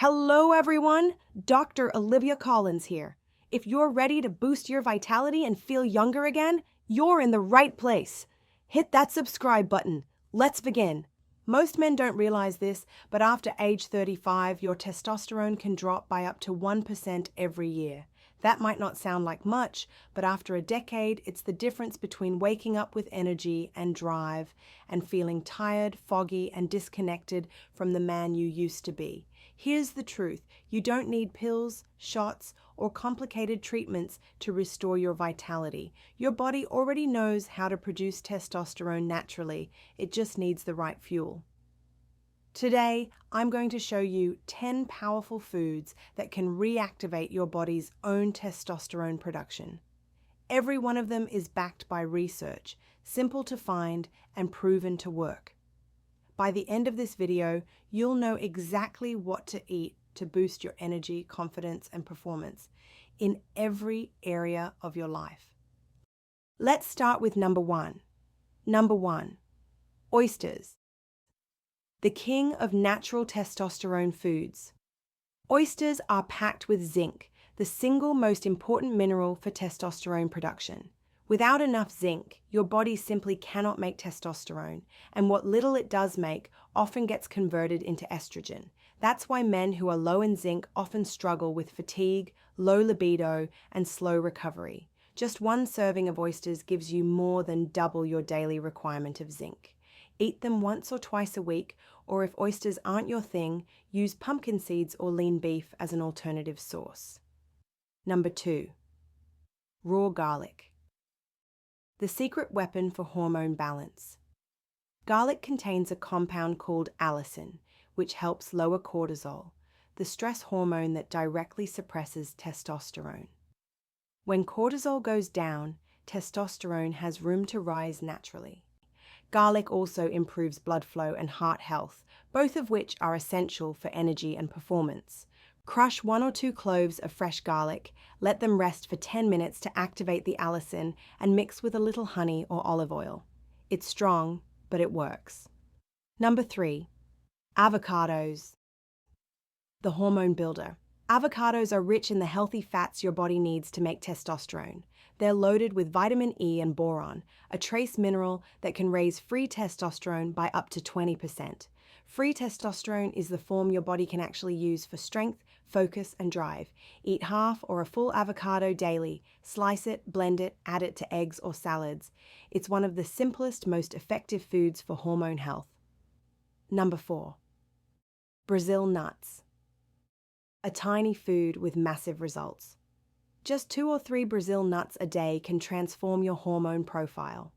Hello everyone, Dr. Olivia Collins here. If you're ready to boost your vitality and feel younger again, you're in the right place. Hit that subscribe button. Let's begin. Most men don't realize this, but after age 35, your testosterone can drop by up to 1% every year. That might not sound like much, but after a decade, it's the difference between waking up with energy and drive and feeling tired, foggy, and disconnected from the man you used to be. Here's the truth. You don't need pills, shots, or complicated treatments to restore your vitality. Your body already knows how to produce testosterone naturally. It just needs the right fuel. Today, I'm going to show you 10 powerful foods that can reactivate your body's own testosterone production. Every one of them is backed by research, simple to find, and proven to work. By the end of this video, you'll know exactly what to eat to boost your energy, confidence, and performance in every area of your life. Let's start with number one. Number one, oysters. The king of natural testosterone foods. Oysters are packed with zinc, the single most important mineral for testosterone production. Without enough zinc, your body simply cannot make testosterone, and what little it does make often gets converted into estrogen. That's why men who are low in zinc often struggle with fatigue, low libido, and slow recovery. Just one serving of oysters gives you more than double your daily requirement of zinc. Eat them once or twice a week, or if oysters aren't your thing, use pumpkin seeds or lean beef as an alternative source. Number two, raw garlic. The secret weapon for hormone balance. Garlic contains a compound called allicin, which helps lower cortisol, the stress hormone that directly suppresses testosterone. When cortisol goes down, testosterone has room to rise naturally. Garlic also improves blood flow and heart health, both of which are essential for energy and performance. Crush 1 or 2 cloves of fresh garlic, let them rest for 10 minutes to activate the allicin, and mix with a little honey or olive oil. It's strong, but it works. Number 3. Avocados. The hormone builder. Avocados are rich in the healthy fats your body needs to make testosterone. They're loaded with vitamin E and boron, a trace mineral that can raise free testosterone by up to 20%. Free testosterone is the form your body can actually use for strength, focus, and drive. Eat half or a full avocado daily. Slice it, blend it, add it to eggs or salads. It's one of the simplest, most effective foods for hormone health. Number 4. Brazil nuts. A tiny food with massive results. Just 2 or 3 Brazil nuts a day can transform your hormone profile.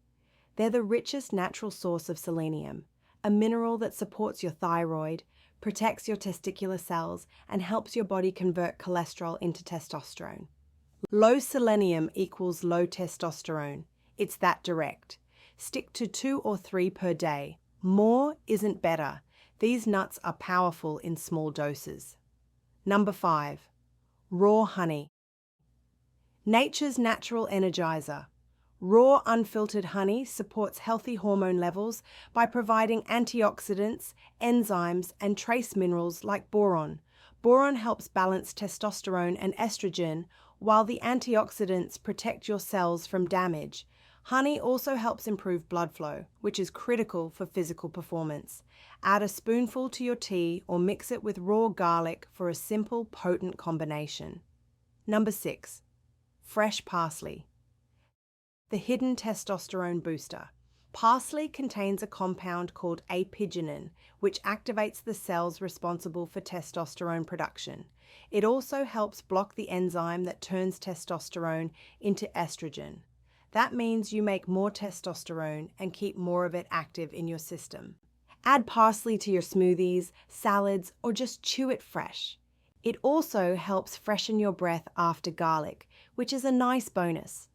They're the richest natural source of selenium, a mineral that supports your thyroid, protects your testicular cells, and helps your body convert cholesterol into testosterone. Low selenium equals low testosterone. It's that direct. Stick to 2 or 3 per day. More isn't better. These nuts are powerful in small doses. Number 5. Raw honey. Nature's natural energizer. Raw, unfiltered honey supports healthy hormone levels by providing antioxidants, enzymes, and trace minerals like boron. Boron helps balance testosterone and estrogen, while the antioxidants protect your cells from damage. Honey also helps improve blood flow, which is critical for physical performance. Add a spoonful to your tea or mix it with raw garlic for a simple, potent combination. Number 6. Fresh parsley. The hidden testosterone booster. Parsley contains a compound called apigenin, which activates the cells responsible for testosterone production. It also helps block the enzyme that turns testosterone into estrogen. That means you make more testosterone and keep more of it active in your system. Add parsley to your smoothies, salads, or just chew it fresh. It also helps freshen your breath after garlic, which is a nice bonus.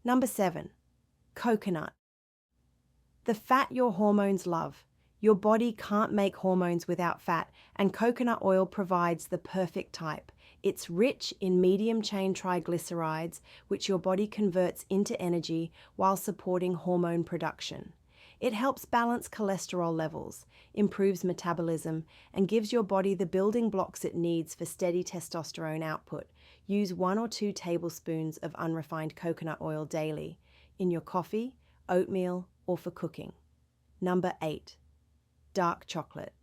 Number 7. Coconut. The fat your hormones love. Your body can't make hormones without fat, and coconut oil provides the perfect type. It's rich in medium-chain triglycerides, which your body converts into energy while supporting hormone production. It helps balance cholesterol levels, improves metabolism, and gives your body the building blocks it needs for steady testosterone output. Use 1 or 2 tablespoons of unrefined coconut oil daily in your coffee, oatmeal, or for cooking. Number 8. Dark chocolate.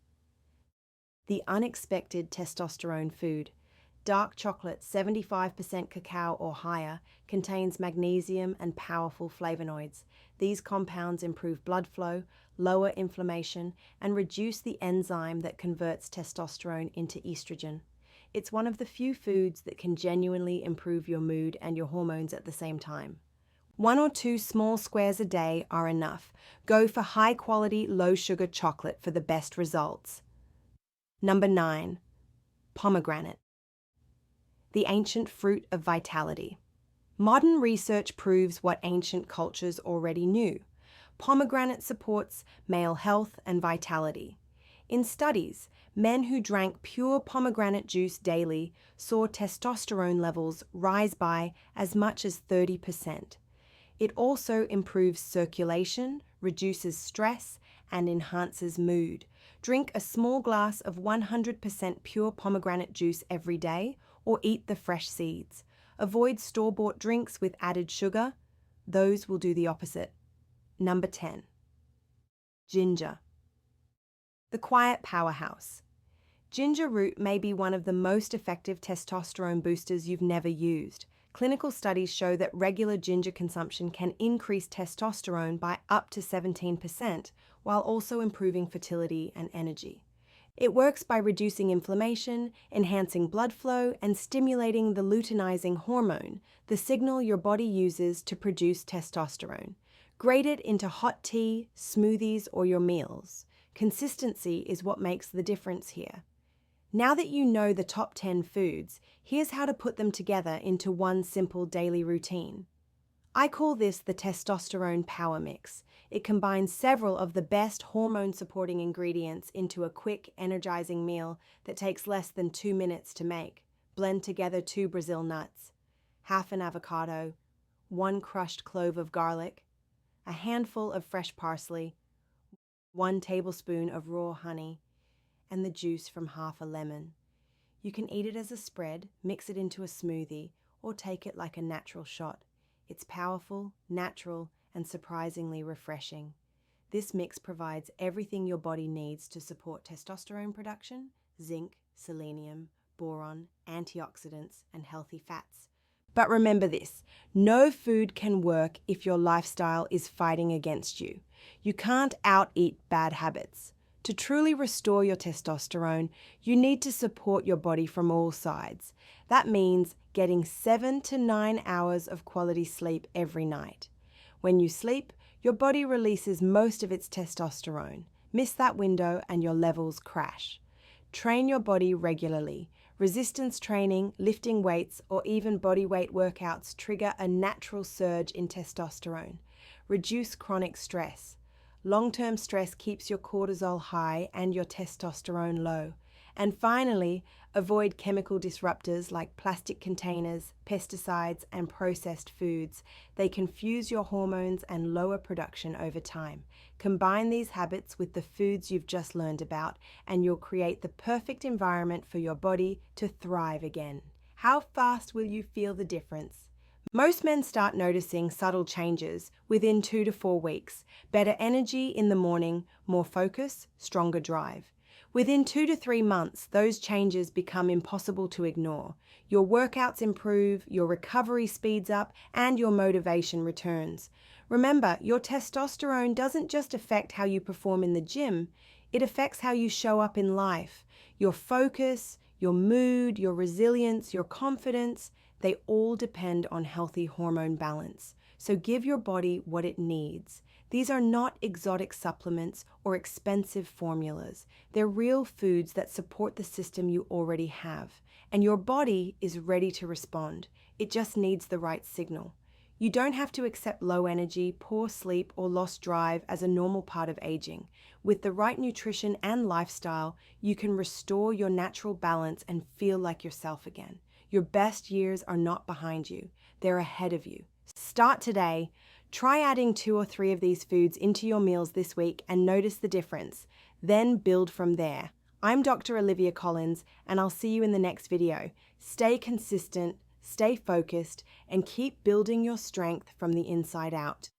The unexpected testosterone food. Dark chocolate, 75% cacao or higher, contains magnesium and powerful flavonoids. These compounds improve blood flow, lower inflammation, and reduce the enzyme that converts testosterone into estrogen. It's one of the few foods that can genuinely improve your mood and your hormones at the same time. 1 or 2 small squares a day are enough. Go for high-quality, low-sugar chocolate for the best results. Number 9. Pomegranate. The ancient fruit of vitality. Modern research proves what ancient cultures already knew. Pomegranate supports male health and vitality. In studies, men who drank pure pomegranate juice daily saw testosterone levels rise by as much as 30%. It also improves circulation, reduces stress, and enhances mood. Drink a small glass of 100% pure pomegranate juice every day, or eat the fresh seeds. Avoid store-bought drinks with added sugar. Those will do the opposite. Number 10. Ginger. The quiet powerhouse. Ginger root may be one of the most effective testosterone boosters you've never used. Clinical studies show that regular ginger consumption can increase testosterone by up to 17%, while also improving fertility and energy. It works by reducing inflammation, enhancing blood flow, and stimulating the luteinizing hormone, the signal your body uses to produce testosterone. Grate it into hot tea, smoothies, or your meals. Consistency is what makes the difference here. Now that you know the top 10 foods, here's how to put them together into one simple daily routine. I call this the testosterone power mix. It combines several of the best hormone-supporting ingredients into a quick, energizing meal that takes less than 2 minutes to make. Blend together 2 Brazil nuts, half an avocado, 1 crushed clove of garlic, a handful of fresh parsley, 1 tablespoon of raw honey, and the juice from half a lemon. You can eat it as a spread, mix it into a smoothie, or take it like a natural shot. It's powerful, natural, and surprisingly refreshing. This mix provides everything your body needs to support testosterone production, zinc, selenium, boron, antioxidants, and healthy fats. But remember this, no food can work if your lifestyle is fighting against you. You can't out-eat bad habits. To truly restore your testosterone, you need to support your body from all sides. That means getting 7 to 9 hours of quality sleep every night. When you sleep, your body releases most of its testosterone. Miss that window and your levels crash. Train your body regularly. Resistance training, lifting weights, or even body weight workouts trigger a natural surge in testosterone. Reduce chronic stress. Long-term stress keeps your cortisol high and your testosterone low. And finally, avoid chemical disruptors like plastic containers, pesticides, and processed foods. They confuse your hormones and lower production over time. Combine these habits with the foods you've just learned about, and you'll create the perfect environment for your body to thrive again. How fast will you feel the difference? Most men start noticing subtle changes within 2 to 4 weeks. Better energy in the morning, more focus, stronger drive. Within 2 to 3 months, those changes become impossible to ignore. Your workouts improve, your recovery speeds up, and your motivation returns. Remember, your testosterone doesn't just affect how you perform in the gym, it affects how you show up in life. Your focus, your mood, your resilience, your confidence, they all depend on healthy hormone balance. So give your body what it needs. These are not exotic supplements or expensive formulas. They're real foods that support the system you already have. And your body is ready to respond. It just needs the right signal. You don't have to accept low energy, poor sleep, or lost drive as a normal part of aging. With the right nutrition and lifestyle, you can restore your natural balance and feel like yourself again. Your best years are not behind you. They're ahead of you. Start today. Try adding 2 or 3 of these foods into your meals this week and notice the difference. Then build from there. I'm Dr. Olivia Collins, and I'll see you in the next video. Stay consistent, stay focused, and keep building your strength from the inside out.